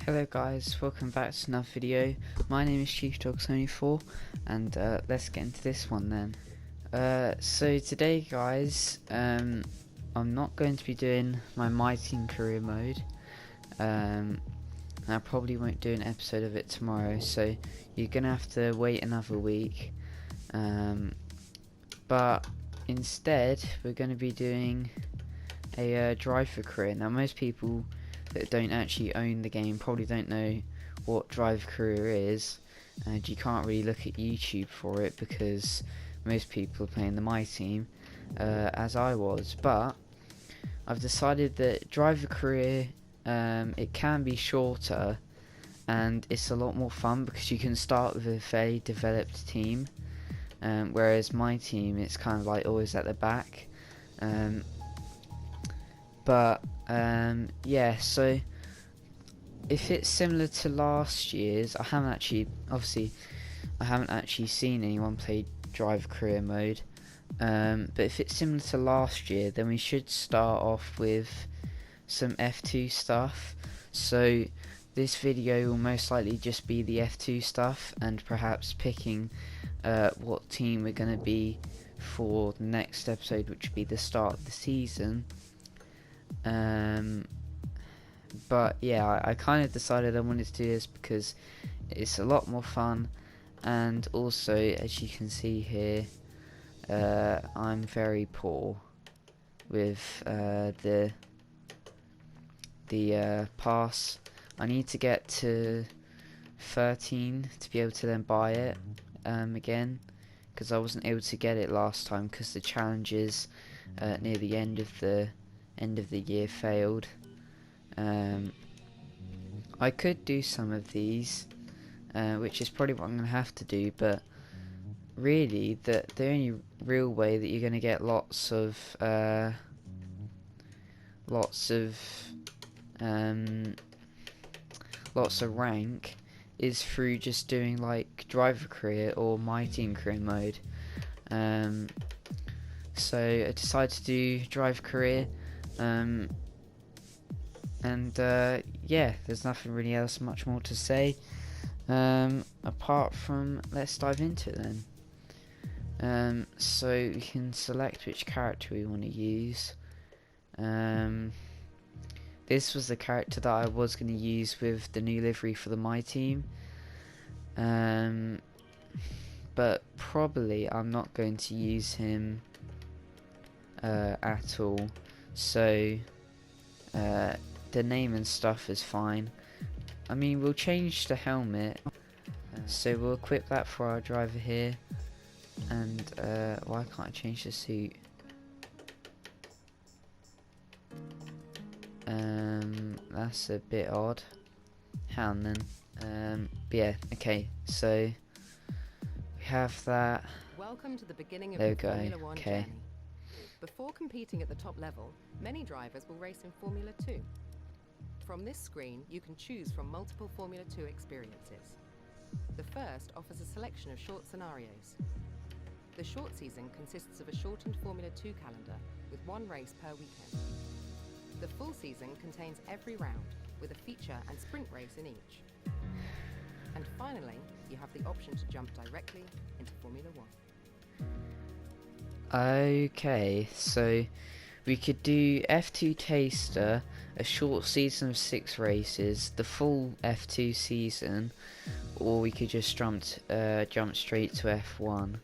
Hello guys, welcome back to another video. My name is ChiefDog74 and let's get into this one then. So today guys, I'm not going to be doing my team career mode. And I probably won't do an episode of it tomorrow, so you're going to have to wait another week. But instead we're going to be doing a drive for career. Now most people that don't actually own the game probably don't know what Drive Career is, and you can't really look at YouTube for it because most people are playing the My Team, as I was. But I've decided that Drive a Career, it can be shorter and it's a lot more fun because you can start with a fairly developed team, whereas My Team, it's kind of like always at the back. Yeah, so if it's similar to last year's, I haven't actually seen anyone play Drive Career mode, but if it's similar to last year, then we should start off with some F2 stuff. So this video will most likely just be the F2 stuff and perhaps picking what team we're going to be for the next episode, which would be the start of the season. But yeah, I kind of decided I wanted to do this because it's a lot more fun, and also, as you can see here, I'm very poor with the pass. I need to get to 13 to be able to then buy it again, because I wasn't able to get it last time because the challenges near the end of the year failed. I could do some of these, which is probably what I'm going to have to do, but really the only real way that you're going to get lots of rank is through just doing like Driver Career or My Team Career mode. So I decided to do Drive Career. Yeah, there's nothing really else much more to say, apart from let's dive into it then. So we can select which character we want to use. This was the character that I was going to use with the new livery for the My Team, but probably I'm not going to use him at all. So the name and stuff is fine. I mean, we'll change the helmet, so we'll equip that for our driver here. And why can't I change the suit? That's a bit odd. Hang on then. But yeah, okay, so we have that. Welcome to the beginning of There we your go. Formula One Okay. journey. Before competing at the top level, many drivers will race in Formula 2. From this screen, you can choose from multiple Formula 2 experiences. The first offers a selection of short scenarios. The short season consists of a shortened Formula 2 calendar with one race per weekend. The full season contains every round, with a feature and sprint race in each. And finally, you have the option to jump directly into Formula 1. Okay, so we could do F2 Taster, a short season of 6 races, the full F2 season, or we could just jump straight to F1.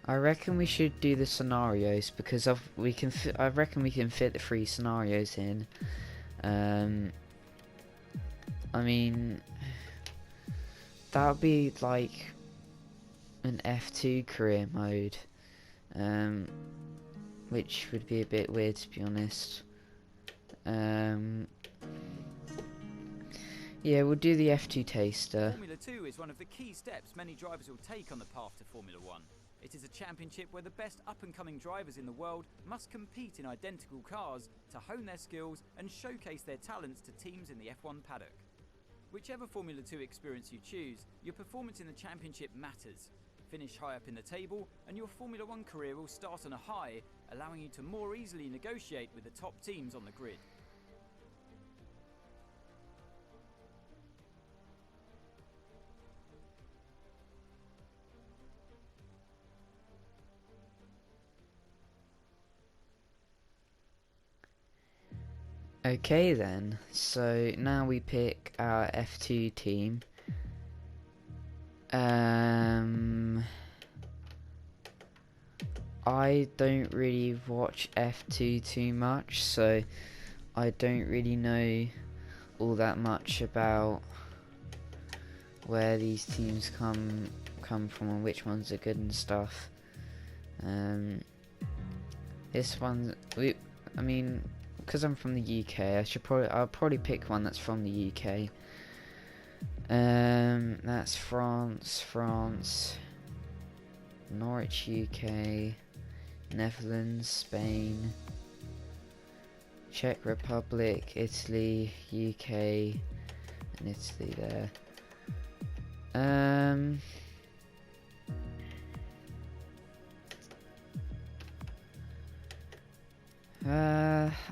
I reckon we should do the scenarios because I reckon we can fit the 3 scenarios in. I mean, that would be like an F2 career mode, which would be a bit weird to be honest. Yeah, we'll do the F2 Taster. Formula 2 is one of the key steps many drivers will take on the path to Formula 1. It is a championship where the best up-and-coming drivers in the world must compete in identical cars to hone their skills and showcase their talents to teams in the F1 paddock. Whichever Formula 2 experience you choose, your performance in the championship matters. Finish high up in the table and your Formula 1 career will start on a high allowing you to more easily negotiate with the top teams on the grid. Okay then, so now we pick our F2 team. I don't really watch F2 too much, so I don't really know all that much about where these teams come from and which ones are good and stuff. This one, I mean, because I'm from the UK, I'll probably pick one that's from the UK. That's France, Norwich, UK, Netherlands, Spain, Czech Republic, Italy, UK, and Italy there.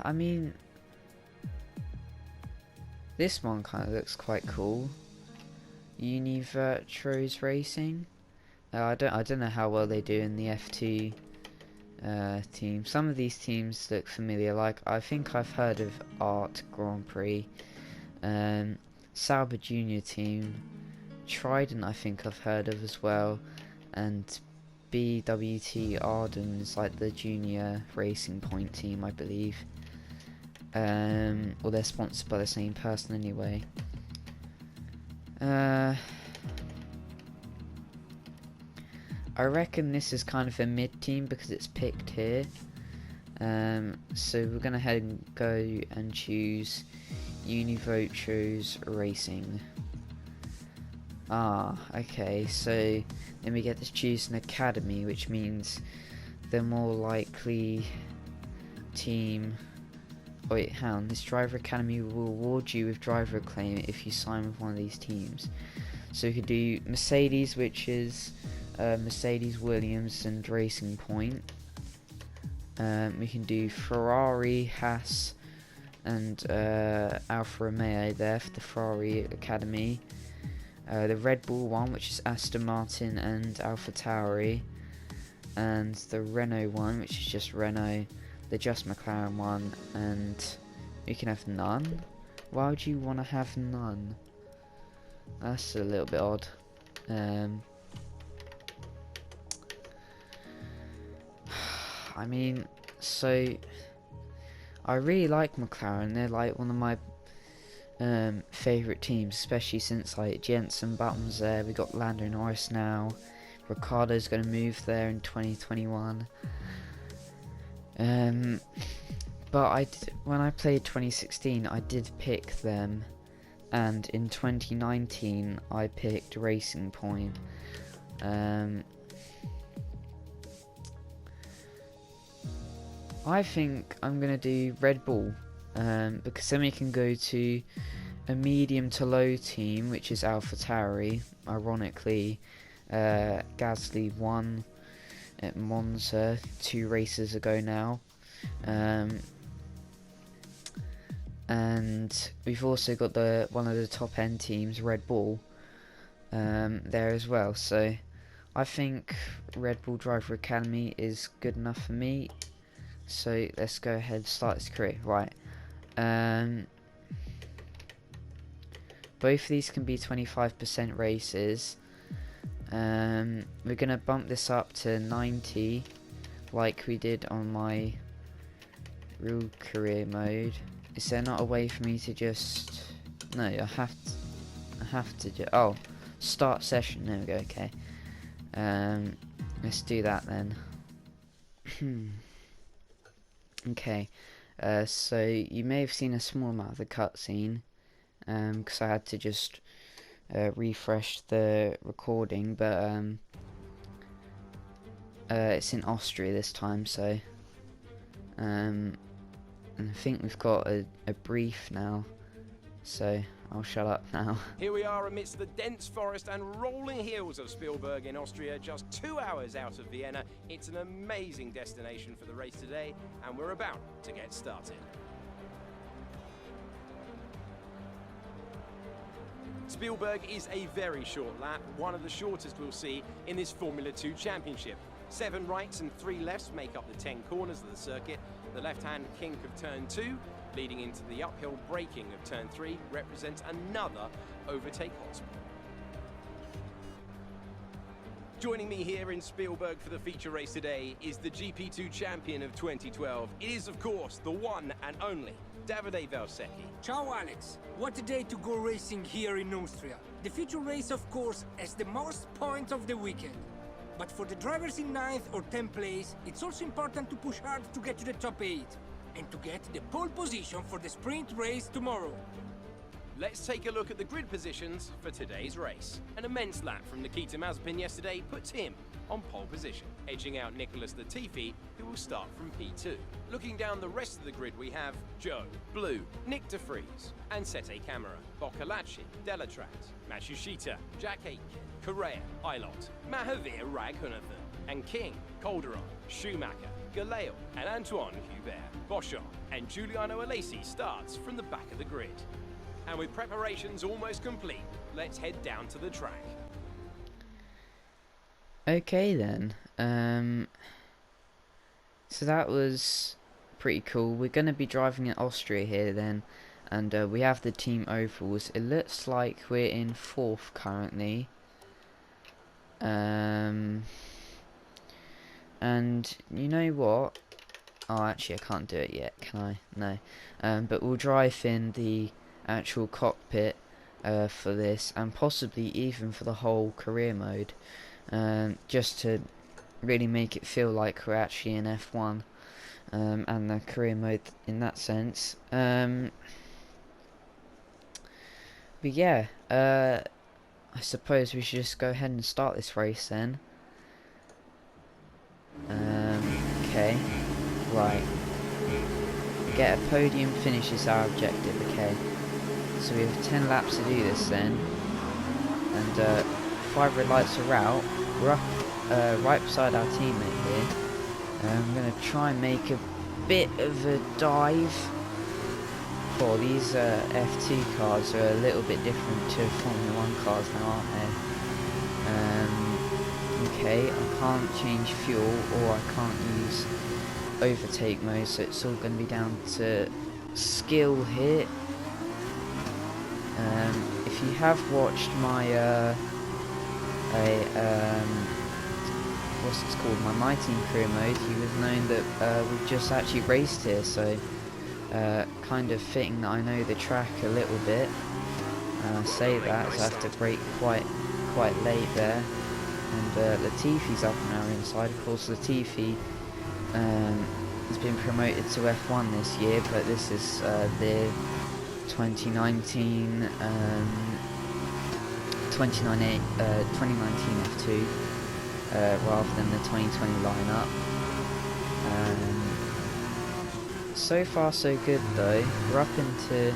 I mean, this one kind of looks quite cool. Univirtuos Racing. I don't know how well they do in the F2 team. Some of these teams look familiar. Like, I think I've heard of Art Grand Prix, Sauber Junior team, Trident I think I've heard of as well, and BWT Arden is like the junior Racing Point team, I believe. Or they're sponsored by the same person anyway. I reckon this is kind of a mid team because it's picked here. So we're gonna head and go and choose Univirtuos Racing. Okay, so then we get to choose an academy, which means the more likely team. Oh wait, hang on. This driver academy will reward you with driver acclaim if you sign with one of these teams. So we could do Mercedes, which is Mercedes, Williams, and Racing Point. We can do Ferrari, Haas, and Alfa Romeo there for the Ferrari Academy. The Red Bull one, which is Aston Martin and AlphaTauri, and the Renault one, which is just Renault, the Just McLaren one, and you can have none. Why would you want to have none? That's a little bit odd. I mean, so I really like McLaren. They're like one of my favourite teams, especially since like Jenson Button's there. We got Lando Norris now. Ricciardo's going to move there in 2021. But when I played 2016, I did pick them, and in 2019 I picked Racing Point. I think I'm gonna do Red Bull, because then we can go to a medium to low team, which is AlphaTauri. Ironically, Gasly won at Monza 2 races ago now, and we've also got one of the top end teams, Red Bull, there as well. So I think Red Bull Driver Academy is good enough for me. So let's go ahead and start this career. Right. Both of these can be 25% races. We're going to bump this up to 90 like we did on my real career mode. Is there not a way for me to just... No, I have to do... Oh, start session. There we go, okay. Let's do that then. Okay, so you may have seen a small amount of the cutscene, because I had to just refresh the recording, but it's in Austria this time, so and I think we've got a brief now so I'll shut up now. Here we are amidst the dense forest and rolling hills of Spielberg in Austria, just 2 hours out of Vienna. It's an amazing destination for the race today, and we're about to get started. Spielberg is a very short lap, one of the shortest we'll see in this Formula 2 championship. 7 rights and 3 lefts make up the 10 corners of the circuit. The left-hand kink of turn 2, leading into the uphill braking of turn 3, represents another overtake hotspot. Joining me here in Spielberg for the feature race today is the GP2 champion of 2012. It is, of course, the one and only Davide Valsecchi. Ciao Alex, what a day to go racing here in Austria. The feature race, of course, has the most points of the weekend. But for the drivers in 9th or 10th place, it's also important to push hard to get to the top 8 and to get the pole position for the sprint race tomorrow. Let's take a look at the grid positions for today's race. An immense lap from Nikita Mazepin yesterday puts him on pole position, edging out Nicholas Latifi, who will start from P2. Looking down the rest of the grid, we have Joe, Blue, Nick de Vries, Ansette Camara, Boccolacci, Delatraz, Matsushita, Jack Aitken, Correa, Eilot, Mahavir Raghunathan, and King, Calderon, Schumacher, Galeo, and Antoine Hubert. Boschon and Giuliano Alesi starts from the back of the grid. And with preparations almost complete, let's head down to the track. Okay then, so that was pretty cool. We're going to be driving in Austria here then, and we have the team ovals. It looks like we're in 4th currently. And you know what? Oh, actually I can't do it yet, can I? No. But we'll drive in the actual cockpit for this, and possibly even for the whole career mode, just to really make it feel like we're actually in F1 and the career mode in that sense. But yeah, I suppose we should just go ahead and start this race then. Okay, right. Get a podium finish is our objective, okay. So we have 10 laps to do this then. And 5 red lights are out. We're up right beside our teammate here. I'm going to try and make a bit of a dive. Oh, these F2 cars are a little bit different to Formula 1 cars now, aren't they? Okay, I can't change fuel, or I can't use overtake mode, so it's all going to be down to skill here. If you have watched my what's it called, my Team career mode, you would have known that we've just actually raced here, so kind of fitting that I know the track a little bit. Say that, so I have to brake quite late there. And Latifi's up on our inside. Of course, Latifi has been promoted to F1 this year, but this is the 2019 F2 rather than the 2020 lineup. So far so good though. We're up into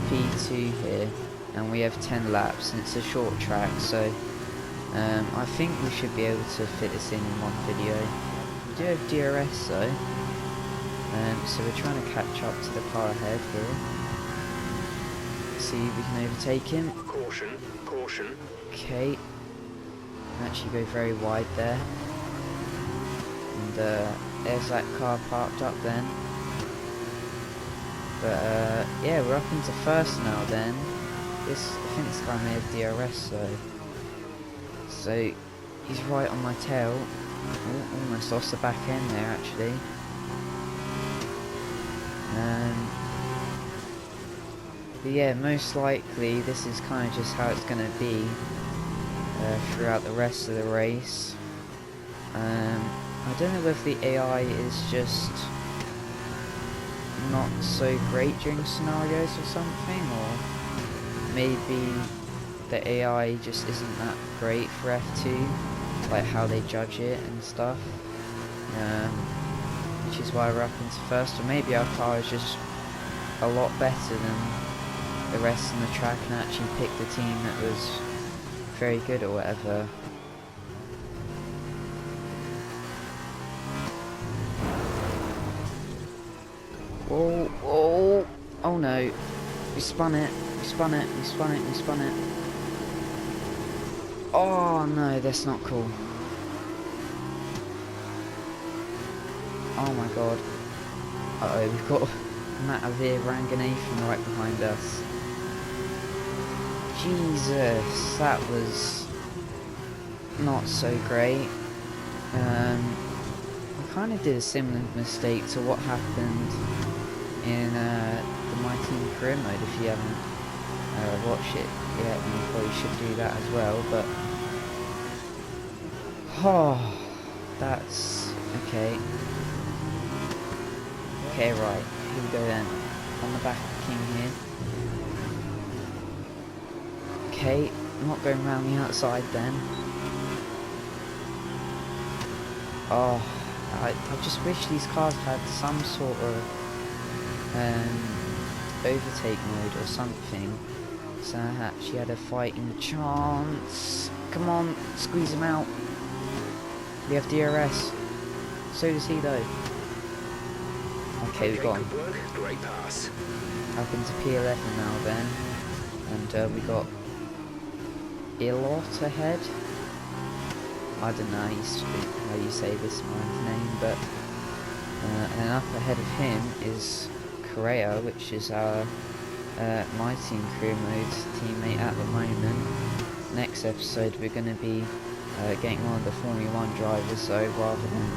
P2 here, and we have 10 laps, and it's a short track, so I think we should be able to fit this in one video. We do have DRS though, so we're trying to catch up to the car ahead here. See if we can overtake him. Caution, caution. Okay, actually go very wide there, and there's that car parked up then. But yeah, we're up into 1st now then. I think this guy may have DRS though. So he's right on my tail. Oh, almost lost the back end there actually. But yeah, most likely this is kind of just how it's going to be throughout the rest of the race. I don't know whether the AI is just not so great during scenarios or something, or maybe the AI just isn't that great for F2, like how they judge it and stuff, which is why we're up into 1st, or maybe our car is just a lot better than the rest on the track and actually pick the team that was very good or whatever. Whoa, whoa, oh no, we spun it, we spun it, we spun it, we spun it. Oh no, that's not cool. Oh my god. Uh-oh, we've got Matavir Ranganathan right behind us. Jesus, that was not so great. I kind of did a similar mistake to what happened in the My Team Career mode. If you haven't watched it yet, you probably should do that as well. But oh, that's okay. Okay, right, here we go then. On the back of the King here. Okay, I'm not going around the outside then. Oh, I just wish these cars had some sort of overtake mode or something, so I actually had a fighting chance. Come on, squeeze him out. We have DRS. So does he though. Okay, we got him. Great pass. Up into P11 now then, and we got Ilot ahead. I don't know how you say this man's name, but and up ahead of him is Correa, which is our My Team Career Mode teammate at the moment. Next episode we're going to be getting one of the Formula 1 drivers though, rather than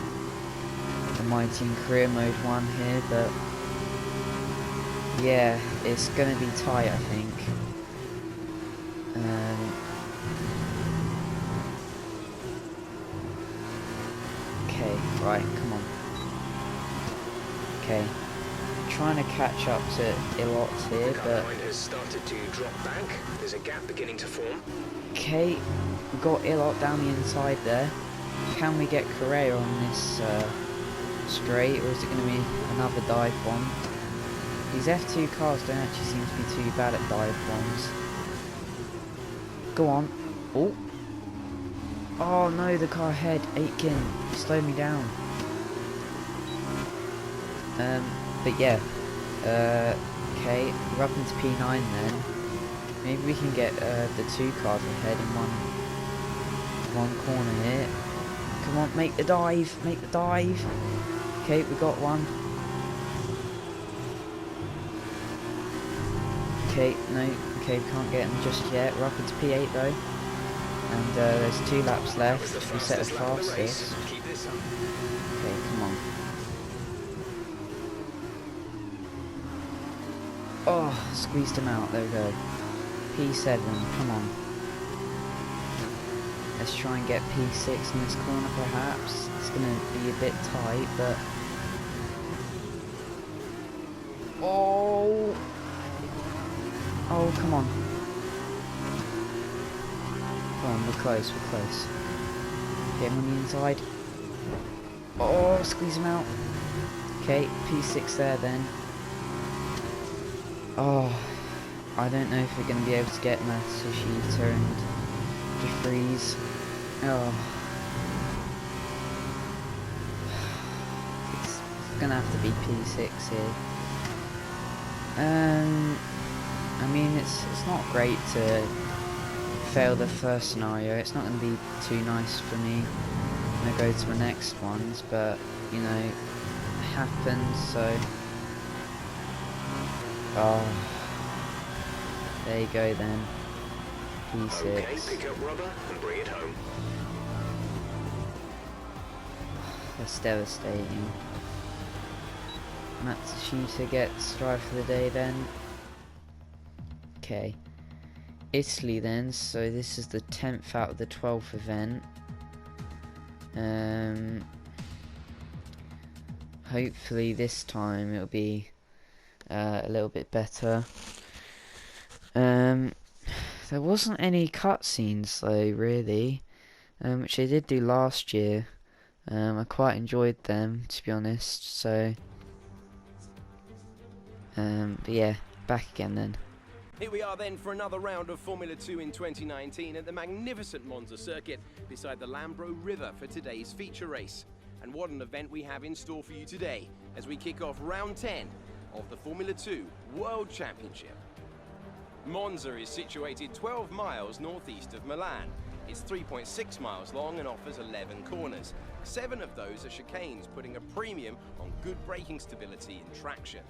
the My Team Career Mode one here, but yeah, it's going to be tight, I think. Okay, right, come on. Okay, trying to catch up to Ilot here, but Line has started to drop back. There's a gap beginning to form. okay, we've got Ilot down the inside there. Can we get Correa on this straight, or is it going to be another dive bomb? These F2 cars don't actually seem to be too bad at dive bombs. Go on. Oh. Oh no, the car ahead. Aitken, slowed me down. But yeah. Okay, we're up into P9 then. Maybe we can get the two cars ahead in one corner here. Come on, make the dive, make the dive. Okay, we got one. Okay, no, okay, we can't get them just yet. We're up into P8 though. And there's 2 laps left. We set the fastest. Keep this up. Okay, come on. Oh, squeezed him out. There we go. P7, come on. Let's try and get P6 in this corner perhaps. It's going to be a bit tight, but... Oh! Oh, come on. Come on, we're close, we're close. Get him on the inside. Oh, squeeze him out. Okay, P6 there then. Oh, I don't know if we're going to be able to get Matsushita and DeFries. Oh. It's going to have to be P6 here. I mean, it's not great to fail the first scenario. It's not going to be too nice for me when I go to the next ones, but you know, it happens. So, oh, there you go then. P6. Okay, pick up rubber and bring it home. That's devastating. Matsushita gets drive for the day then. Okay. Italy then, so this is the 10th out of the 12th event. Hopefully this time it'll be a little bit better. There wasn't any cutscenes though, really, which they did do last year. I quite enjoyed them, to be honest, so... but yeah, back again then. Here we are then for another round of Formula 2 in 2019 at the magnificent Monza circuit beside the Lambro River for today's feature race. And what an event we have in store for you today as we kick off round 10 of the Formula 2 World Championship. Monza is situated 12 miles northeast of Milan. It's 3.6 miles long and offers 11 corners. 7 of those are chicanes, putting a premium on good braking stability and traction.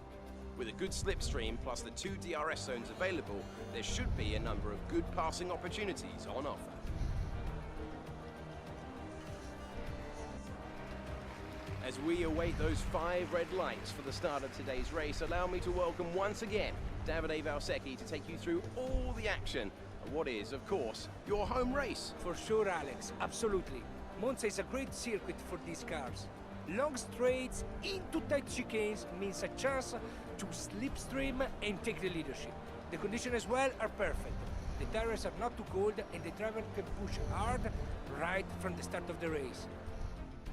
With a good slipstream plus the 2 DRS zones available, there should be a number of good passing opportunities on offer. As we await those 5 red lights for the start of today's race, allow me to welcome once again Davide Valsecchi to take you through all the action of what is, of course, your home race. For sure, Alex, absolutely. Monza is a great circuit for these cars. Long straights into tight chicanes means a chance to slipstream and take the leadership. The conditions as well are perfect. The tires are not too cold and the driver can push hard right from the start of the race.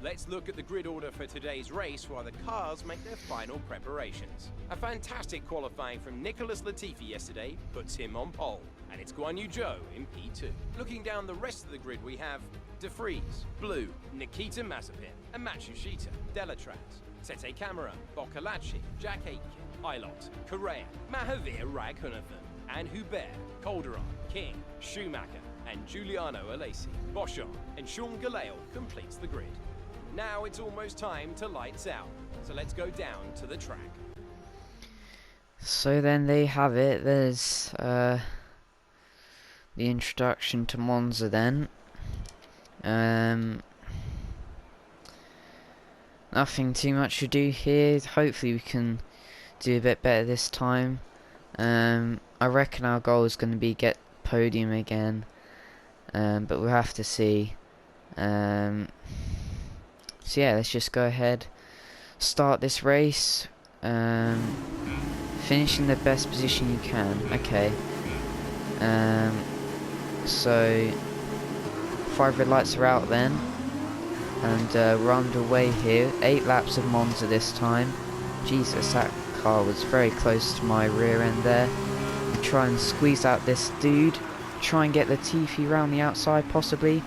Let's look at the grid order for today's race while the cars make their final preparations. A fantastic qualifying from Nicholas Latifi yesterday puts him on pole, and it's Guan Yu Zhou in P2. Looking down the rest of the grid, we have De Vries, Blue, Nikita Mazepin, and Matsushita, Delatraz, Sete Camara, Boccolacci, Jack Aitken, Ilott, Correa, Mahavir Raghunathan, and Hubert, Calderon, King, Schumacher, and Giuliano Alesi. Boschon and Sean Gelael completes the grid. Now it's almost time to lights out, so let's go down to the track. So then there you have it. There's the introduction to Monza then. Nothing too much to do here. Hopefully we can do a bit better this time. I reckon our goal is going to be get podium again, but we'll have to see. So yeah, let's just go ahead, start this race, finish in the best position you can. Okay, so 5 red lights are out then, and we're underway here. 8 laps of Monza this time. Jesus, that car was very close to my rear end there. We try and squeeze out this dude, try and get Latifi around the outside possibly,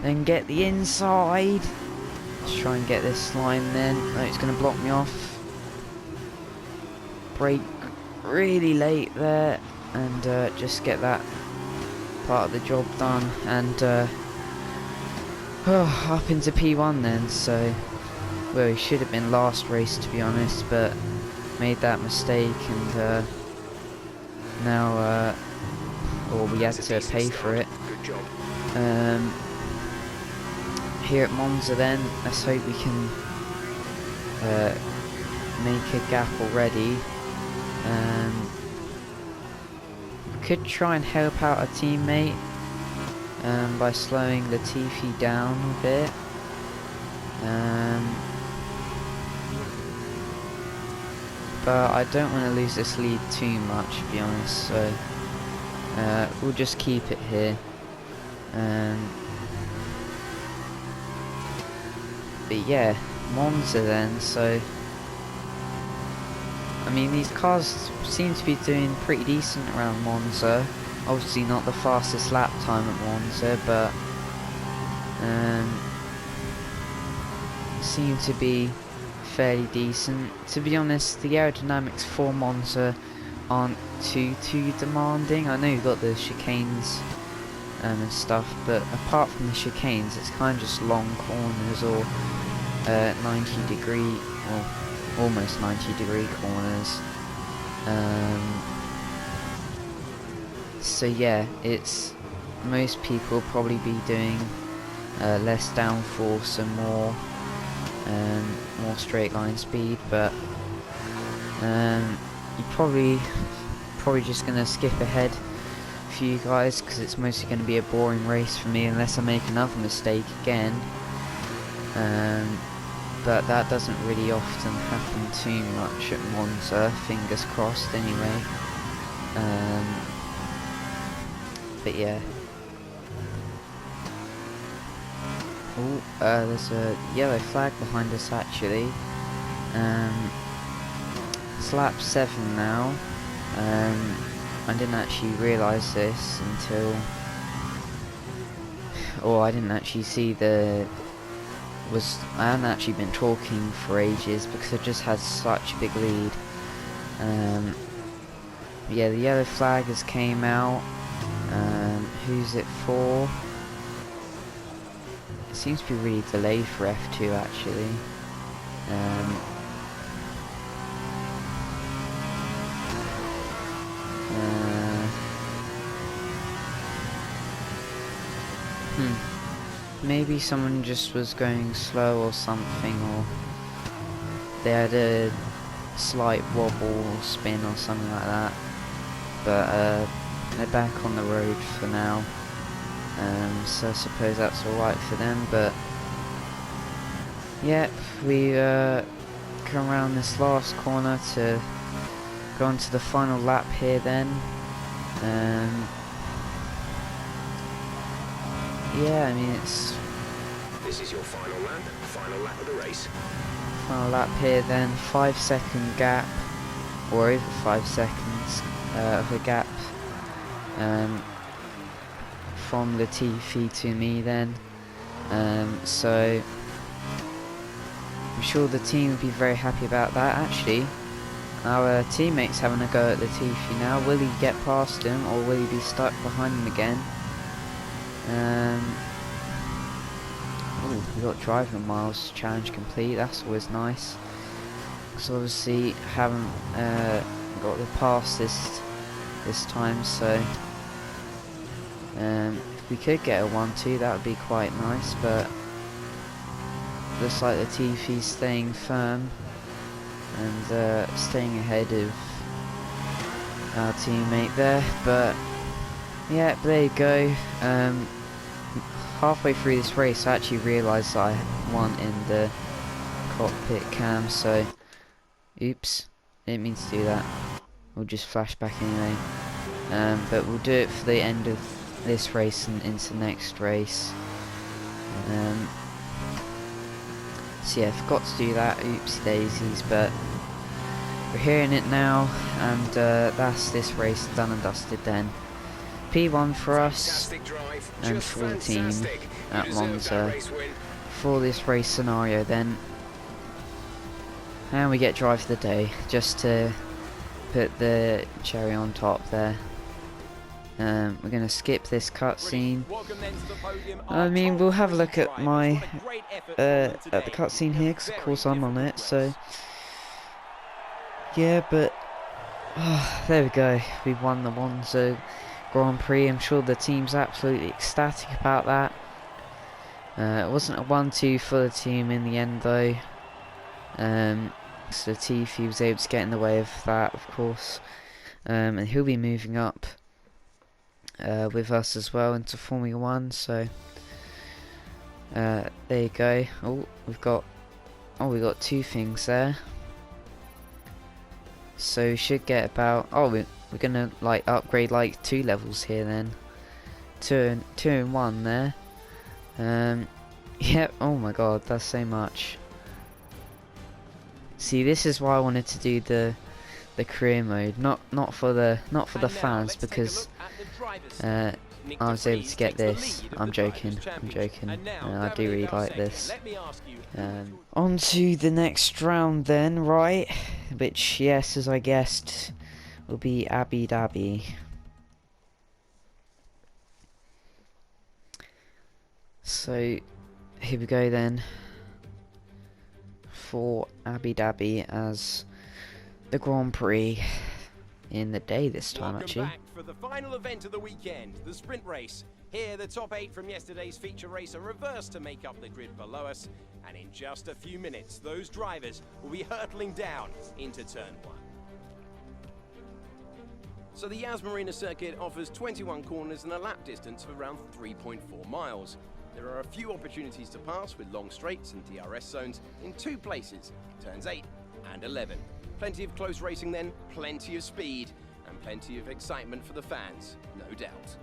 then get the inside. Let's try and get this line then. No, it's going to block me off. Brake really late there, and just get that part of the job done, and up into P1 then. So, well, he should have been last race to be honest, but made that mistake, and now well, we had to pay for it. Good job. Here at Monza then, let's hope we can make a gap already. Could try and help out a teammate by slowing Latifi down a bit. But I don't want to lose this lead too much, to be honest, so we'll just keep it here. But yeah, Monza then, so I mean these cars seem to be doing pretty decent around Monza. Obviously not the fastest lap time at Monza, but seem to be fairly decent. To be honest, the aerodynamics for Monza aren't too demanding. I know you've got the chicanes and stuff, but apart from the chicanes, it's kind of just long corners or 90 degree or almost 90 degree corners. So yeah, it's most people will probably be doing less downforce and more straight line speed, but you're probably just gonna skip ahead for you guys because it's mostly going to be a boring race for me unless I make another mistake again. But that doesn't really often happen too much at Monza, fingers crossed anyway. But yeah. Oh, there's a yellow flag behind us actually. It's lap 7 now. I didn't actually realise this until, or I didn't actually see I hadn't actually been talking for ages because I just had such a big lead. Yeah, the yellow flag has came out. Who's it for? It seems to be really delayed for F2 actually. Maybe someone just was going slow or something, or they had a slight wobble or spin or something like that. But they're back on the road for now, so I suppose that's alright for them. But yeah, we come around this last corner to go on to the final lap here then. Yeah, I mean This is your final lap of the race. Final lap here then, 5-second gap, or over 5 seconds of a gap from Latifi to me then. So I'm sure the team would be very happy about that. Actually, our teammate's having a go at Latifi now. Will he get past him, or will he be stuck behind him again? We got driving miles challenge complete. That's always nice. Because obviously haven't got the pass this time. So if we could get a 1-2, that would be quite nice. But looks like Latifi's staying firm and staying ahead of our teammate there. But yeah, there you go. Halfway through this race I actually realised I won in the cockpit cam, so oops, didn't mean to do that. We'll just flash back anyway. But we'll do it for the end of this race and into the next race. So yeah, forgot to do that, oopsie daisies, but we're hearing it now, and that's this race done and dusted then. P1 for us and for the team at Monza for this race scenario then. And we get drive of the day, just to put the cherry on top there. We're going to skip this cutscene. I mean, we'll have a look at my at the cutscene here, because of course I'm on it, so yeah. But there we go, we won the Monza Grand Prix. I'm sure the team's absolutely ecstatic about that. It wasn't a 1-2 for the team in the end though. So Latifi was able to get in the way of that, of course. And he'll be moving up with us as well into Formula 1, so there you go. We've got 2 things there. So we should get about, we're gonna like upgrade like 2 levels here then. 2 and 1 there. Yep, oh my god, that's so much. See, this is why I wanted to do the career mode, not for the fans, because I was able to get this. I'm joking. I do really like this. On to the next round then, right? Which, yes, as I guessed, will be Abu Dhabi. So here we go then for Abu Dhabi as the Grand Prix in the day this time. Welcome actually back for the final event of the weekend, the sprint race. Here the top 8 from yesterday's feature race are reversed to make up the grid below us, and in just a few minutes those drivers will be hurtling down into turn 1. So the Yas Marina circuit offers 21 corners and a lap distance of around 3.4 miles. There are a few opportunities to pass with long straights and DRS zones in 2 places, turns 8 and 11. Plenty of close racing then, plenty of speed, and plenty of excitement for the fans, no doubt.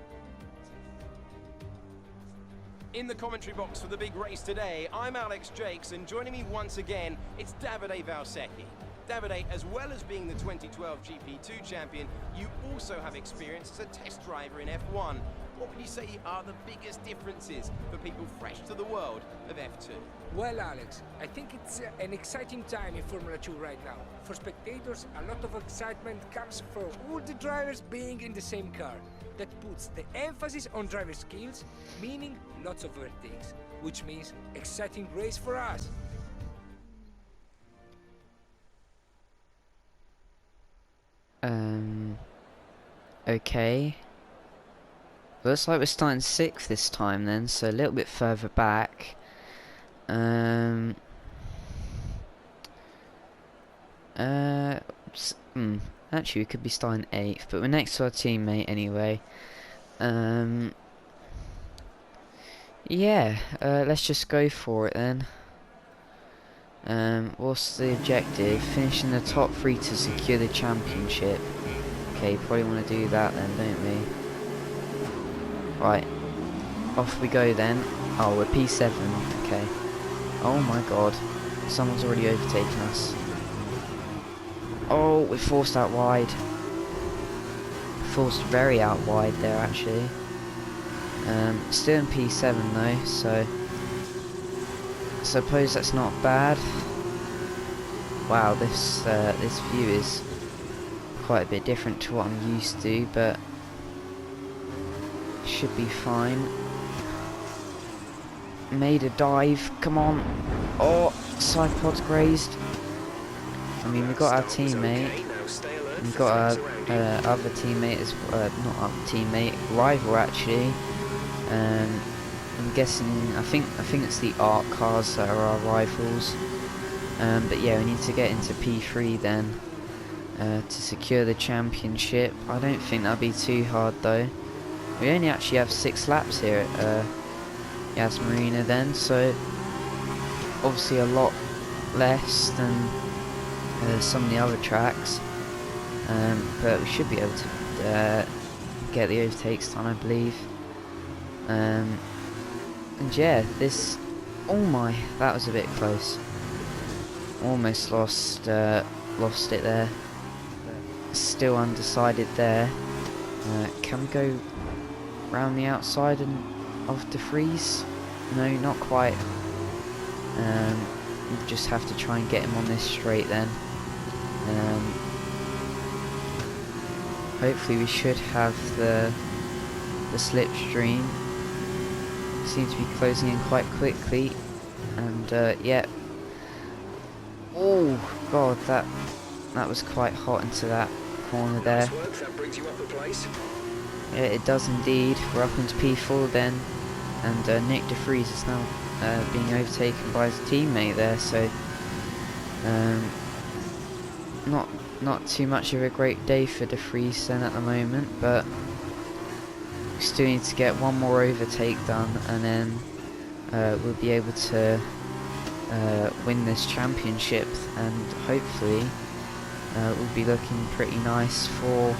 In the commentary box for the big race today, I'm Alex Jakes, and joining me once again, it's Davide Valsecchi. Davide, as well as being the 2012 GP2 champion, you also have experience as a test driver in F1. What would you say are the biggest differences for people fresh to the world of F2? Well, Alex, I think it's an exciting time in Formula 2 right now. For spectators, a lot of excitement comes from all the drivers being in the same car. That puts the emphasis on driver skills, meaning lots of overtakes, which means exciting race for us. Okay. Looks like we're starting 6th this time then, so a little bit further back. Actually we could be starting 8th, but we're next to our teammate anyway. Yeah, let's just go for it then. What's the objective? Finishing the top 3 to secure the championship. Okay, probably want to do that then, don't we? Right, off we go then. Oh, we're P7, okay. Oh my god, someone's already overtaken us. Oh, we're forced out wide. Forced very out wide there actually. Still in P7 though, so I suppose that's not bad. Wow, this view is quite a bit different to what I'm used to, but should be fine. Made a dive, come on. Oh, side pod's grazed. I mean, we've got our teammate. We've got our other teammate as not our teammate, rival actually. I'm guessing. I think it's the ARC cars that are our rivals. But yeah, we need to get into P3 then to secure the championship. I don't think that'll be too hard though. We only actually have 6 laps here at Yas Marina then, so obviously a lot less than some of the other tracks, but we should be able to get the overtakes done, I believe. And yeah, this, oh my, that was a bit close. Almost lost it there. Still undecided there. Can we go round the outside and of De Vries? No, not quite. We'll just have to try and get him on this straight then. Hopefully we should have the slipstream. Seems to be closing in quite quickly, and yeah. Oh god, that was quite hot into that corner there. Yeah, it does indeed. We're up into P4 then, and Nick De Vries is now being overtaken by his teammate there, so not too much of a great day for De Vries then at the moment, but we still need to get one more overtake done, and then we'll be able to win this championship, and hopefully we'll be looking pretty nice for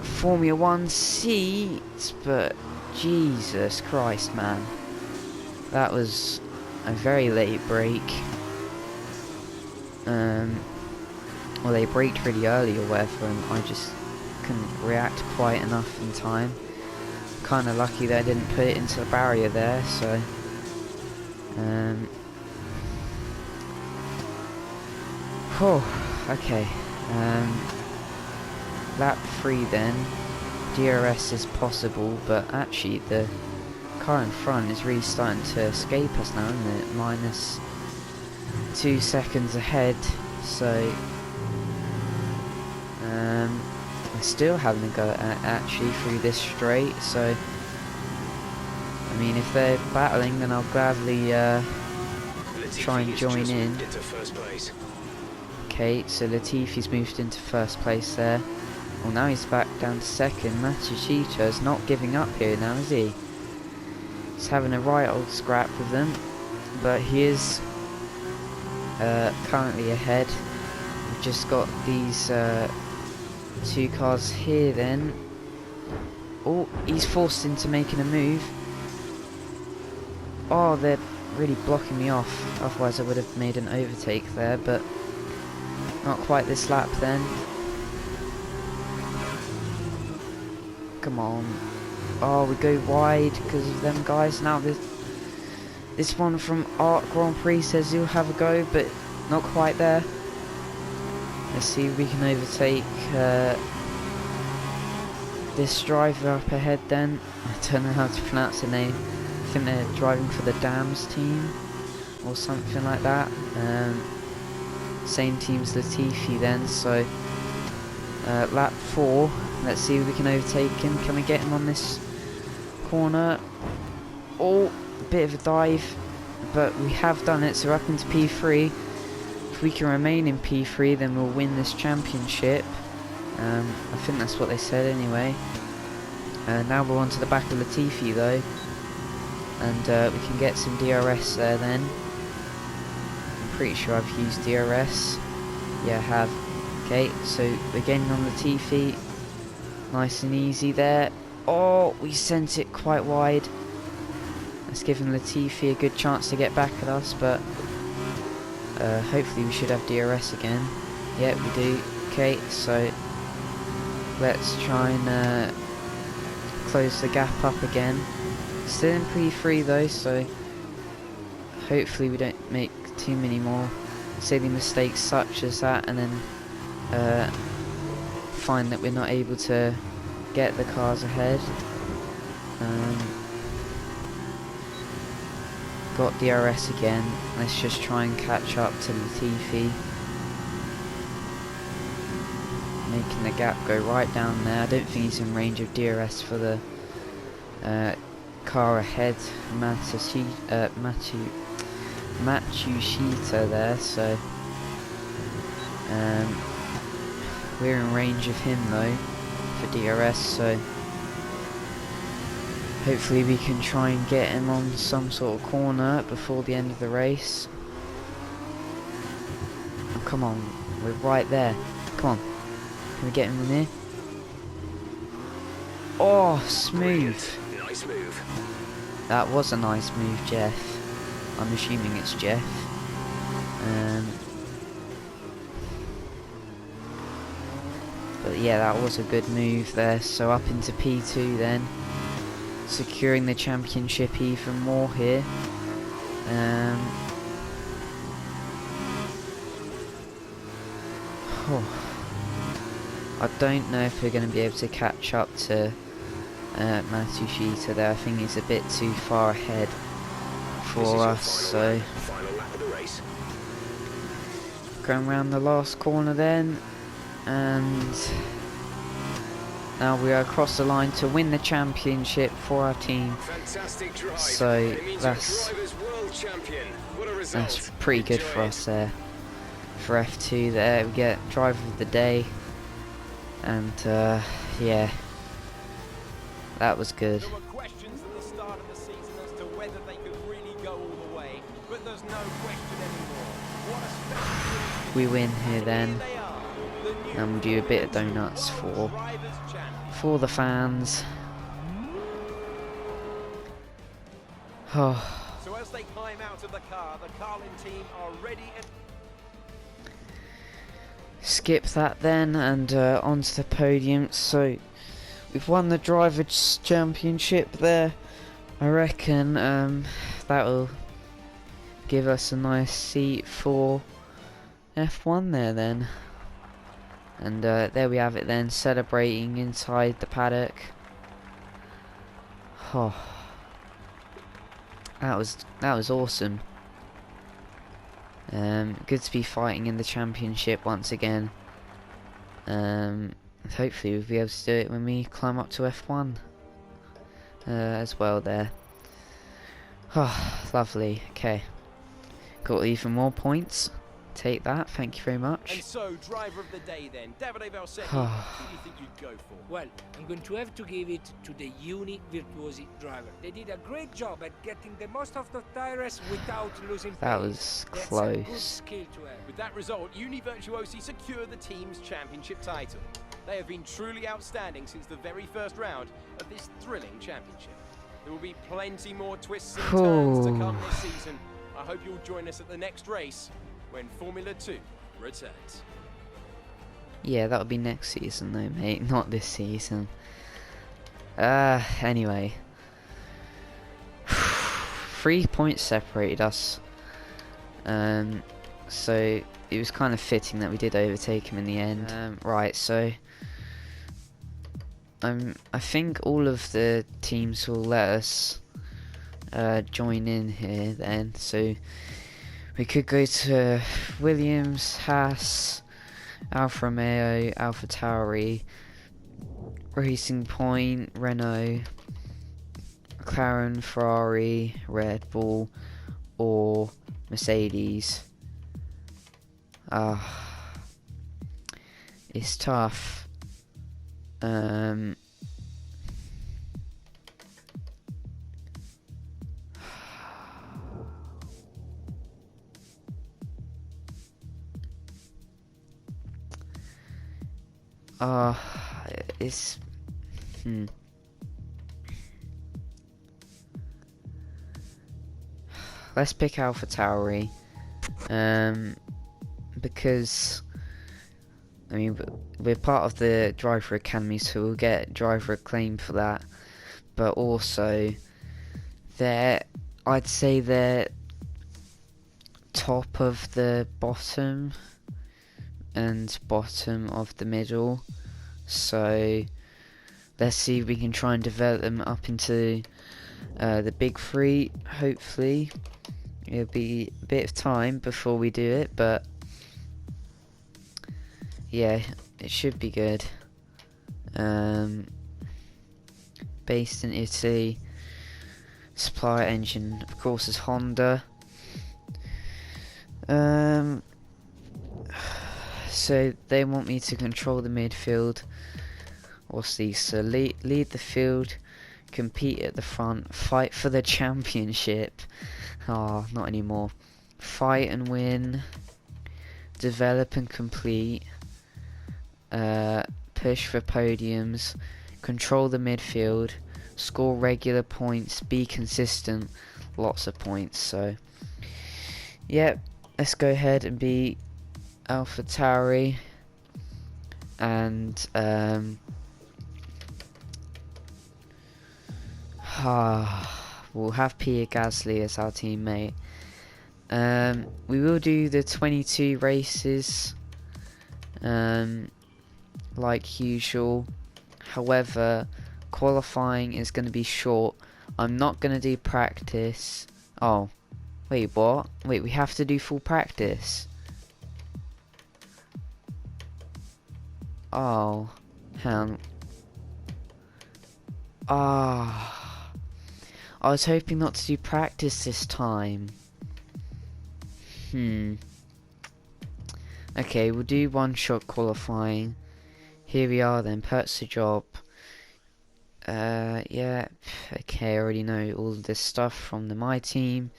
Formula 1 seats. But Jesus Christ, man, that was a very late break. Well, they braked really early or whatever, and I just couldn't react quite enough in time. Kind of lucky that I didn't put it into the barrier there, so okay. Lap 3 then. DRS is possible, but actually the car in front is really starting to escape us now, isn't it? Minus 2 seconds ahead, so we're still having to go actually through this straight, so I mean, if they're battling, then I'll gladly try and join in. Okay, so Latifi's moved into first place there. Well, now he's back down to second. Matsushita's not giving up here now, is he? He's having a right old scrap with them, but he is currently ahead. We've just got these 2 cars here then. Oh, he's forced into making a move. Oh, they're really blocking me off. Otherwise I would have made an overtake there, but Not quite this lap then. Come on. Oh, we go wide because of them guys. Now this one from Art Grand Prix says he'll have a go, but not quite there. Let's see if we can overtake this driver up ahead then. I don't know how to pronounce the name. I think they're driving for the Dams team or something like that. Same team as Latifi then, so lap 4. Let's see if we can overtake him. Can we get him on this corner? Oh, a bit of a dive, but we have done it, so we're up into P3. If we can remain in P3, then we'll win this championship. I think that's what they said anyway. Now we're on to the back of Latifi though, and we can get some DRS there then. I'm pretty sure I've used DRS. Yeah, I have. Okay, so we're getting on Latifi. Nice and easy there. Oh, we sent it quite wide. That's giving Latifi a good chance to get back at us, but hopefully we should have DRS again. Yeah, we do. Okay, so let's try and close the gap up again. Still in P3 though, so hopefully we don't make too many more silly mistakes such as that, and then find that we're not able to get the cars ahead. Got DRS again. Let's just try and catch up to Latifi. Making the gap go right down there. I don't think he's in range of DRS for the car ahead, Matsushita there, so we're in range of him though for DRS, so hopefully we can try and get him on some sort of corner before the end of the race. Oh, come on, we're right there. Come on, can we get him in here? Oh, smooth. Nice move. That was a nice move, Jeff. I'm assuming it's Jeff. But yeah, that was a good move there. So up into P2 then. Securing the championship even more here. I don't know if we're going to be able to catch up to Matsushita there. I think he's a bit too far ahead for us, so Final lap of the race. going around the last corner then, and now we are across the line to win the championship for our team. Fantastic drive. So It means that's your driver's world champion. What a result. that's pretty good for Enjoy it. us there. For F2 there, we get driver of the day, and yeah, that was good. There were questions at the start of the season as to whether they could really go all the way, but there's no question anymore. What a special We win here then, they are, the new and we do a bit of donuts for Drivers' Champions. the fans. Oh. So as they climb out of the car, the Carlin team are ready and Skip that then, and onto the podium. So we've won the Drivers' Championship there. I reckon that will give us a nice seat for F1 there then. And there we have it then, celebrating inside the paddock. Oh, that was awesome. Good to be fighting in the championship once again. Hopefully we'll be able to do it when we climb up to F1 as well there. Oh, lovely. Okay, got even more points. Take that, thank you very much. And so, driver of the day then, Davide Valsecchi, who do you think you'd go for? Well, I'm going to have to give it to the Uni Virtuosi driver. They did a great job at getting the most of the tires without losing That pace. was That's a good close. skill to have. With that result, Uni Virtuosi secure the team's championship title. They have been truly outstanding since the very first round of this thrilling championship. There will be plenty more twists and turns to come this season. I hope you'll join us at the next race when Formula 2 returns. Yeah, that'll be next season though, mate, not this season. Anyway. 3 points separated us. So it was kind of fitting that we did overtake him in the end. Right, so I think all of the teams will let us join in here then. So we could go to Williams, Haas, Alfa Romeo, Alfa Tauri, Racing Point, Renault, McLaren, Ferrari, Red Bull, or Mercedes. It's tough. It's Let's pick Alpha Tauri, because I mean we're part of the driver academy, so we'll get driver acclaim for that. But also, I'd say they're top of the bottom and bottom of the middle. So let's see if we can try and develop them up into the big three. Hopefully it'll be a bit of time before we do it, but yeah, it should be good. Based in Italy, supplier engine of course is Honda. So they want me to control the midfield. What's these? So lead the field, compete at the front, fight for the championship. Oh, not anymore. Fight and win, develop and complete, push for podiums, control the midfield, score regular points, be consistent, lots of points. So, yep, let's go ahead and be Alpha Tauri, and we'll have Pierre Gasly as our teammate. We will do the 22 races like usual. However, qualifying is going to be short. I'm not going to do practice. Oh, wait, what? Wait, we have to do full practice. Oh, hang on. I was hoping not to do practice this time. Okay, we'll do one shot qualifying. Here we are then, Pert's the job. Yeah, okay, I already know all of this stuff from my team.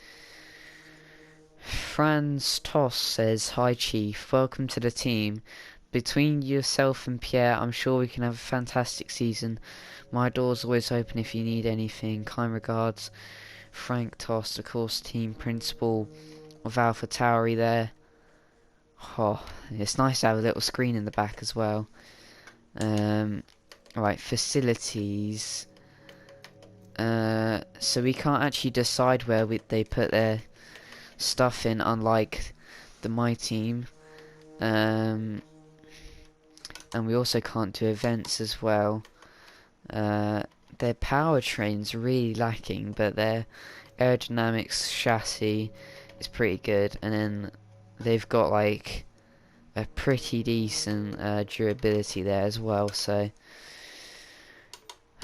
Franz Toss says, "Hi Chief, welcome to the team. Between yourself and Pierre, I'm sure we can have a fantastic season. My door's always open if you need anything. Kind regards, Frank Toss, of course, team principal of Alpha Tauri there." Oh, it's nice to have a little screen in the back as well. Right, facilities. So we can't actually decide where they put their stuff in, unlike my team. And we also can't do events as well. Their powertrain's really lacking, but their aerodynamics chassis is pretty good, and then they've got like a pretty decent durability there as well, so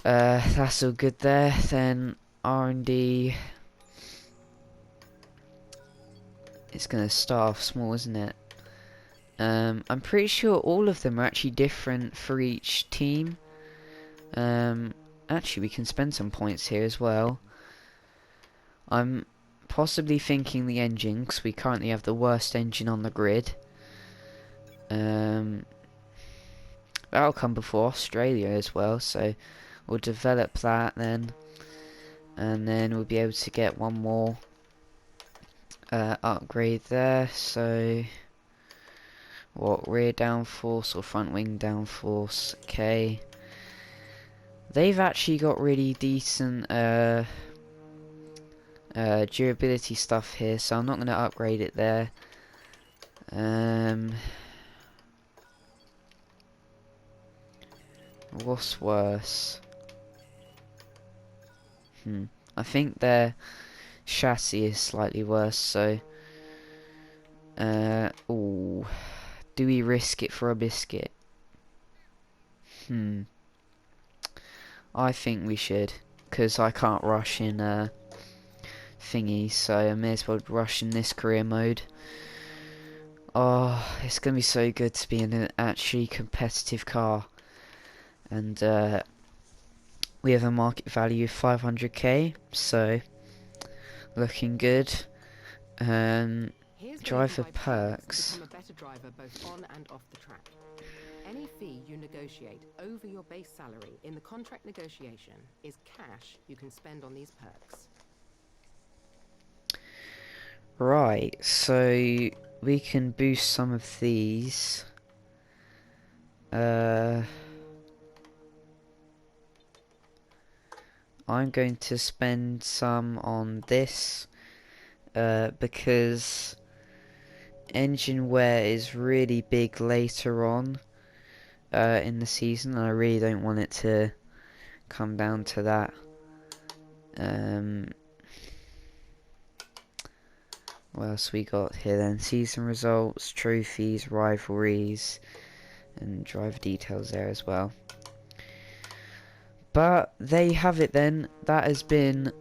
that's all good there. Then R&D, it's gonna start off small, isn't it? I'm pretty sure all of them are actually different for each team. Actually, we can spend some points here as well. I'm possibly thinking the engine, because we currently have the worst engine on the grid. That'll come before Australia as well, so we'll develop that then. And then we'll be able to get one more upgrade there, so what, rear downforce or front wing downforce. Okay. They've actually got really decent durability stuff here, so I'm not going to upgrade it there. What's worse? I think their chassis is slightly worse, so ooh, do we risk it for a biscuit? I think we should, because I can't rush in thingy, so I may as well rush in this career mode. Oh, it's gonna be so good to be in an actually competitive car, and we have a market value of 500k, so looking good. Here's Driver where you buy points perks. to become a better driver both on and off the track. Any fee you negotiate over your base salary in the contract negotiation is cash you can spend on these perks. Right, so we can boost some of these. I'm going to spend some on this because engine wear is really big later on in the season, and I really don't want it to come down to that. What else we got here then? Season results, trophies, rivalries, and driver details there as well. But there you have it then. That has been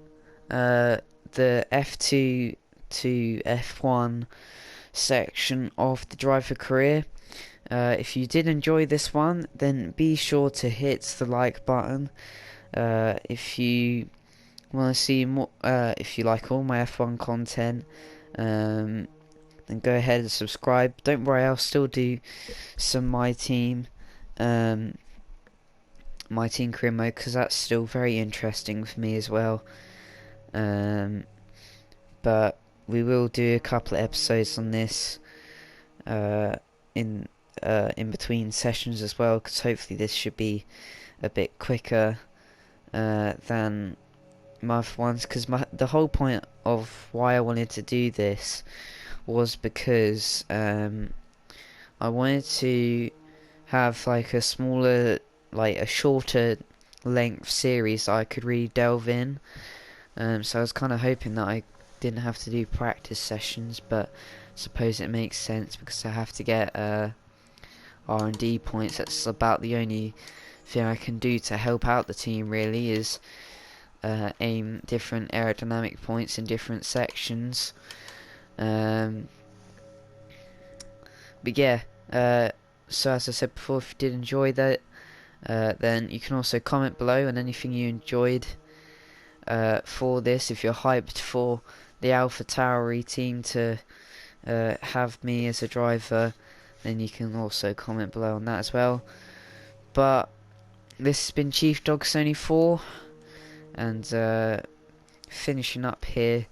the F2 to F1 section of the driver career. If you did enjoy this one, then be sure to hit the like button. If you want to see more, if you like all my F1 content, then go ahead and subscribe. Don't worry, I'll still do some my team career mode, because that's still very interesting for me as well. But we will do a couple of episodes on this in between sessions as well, because hopefully this should be a bit quicker than my other ones, because the whole point of why I wanted to do this was because I wanted to have like a smaller, like a shorter length series that I could really delve in. So I was kind of hoping that I didn't have to do practice sessions, but I suppose it makes sense because I have to get R&D points. That's about the only thing I can do to help out the team, really, is aim different aerodynamic points in different sections. But yeah, so as I said before, if you did enjoy that, then you can also comment below on anything you enjoyed for this. If you're hyped for the AlphaTauri team to have me as a driver, then you can also comment below on that as well. But this has been Chief Dog Sony 4, and finishing up here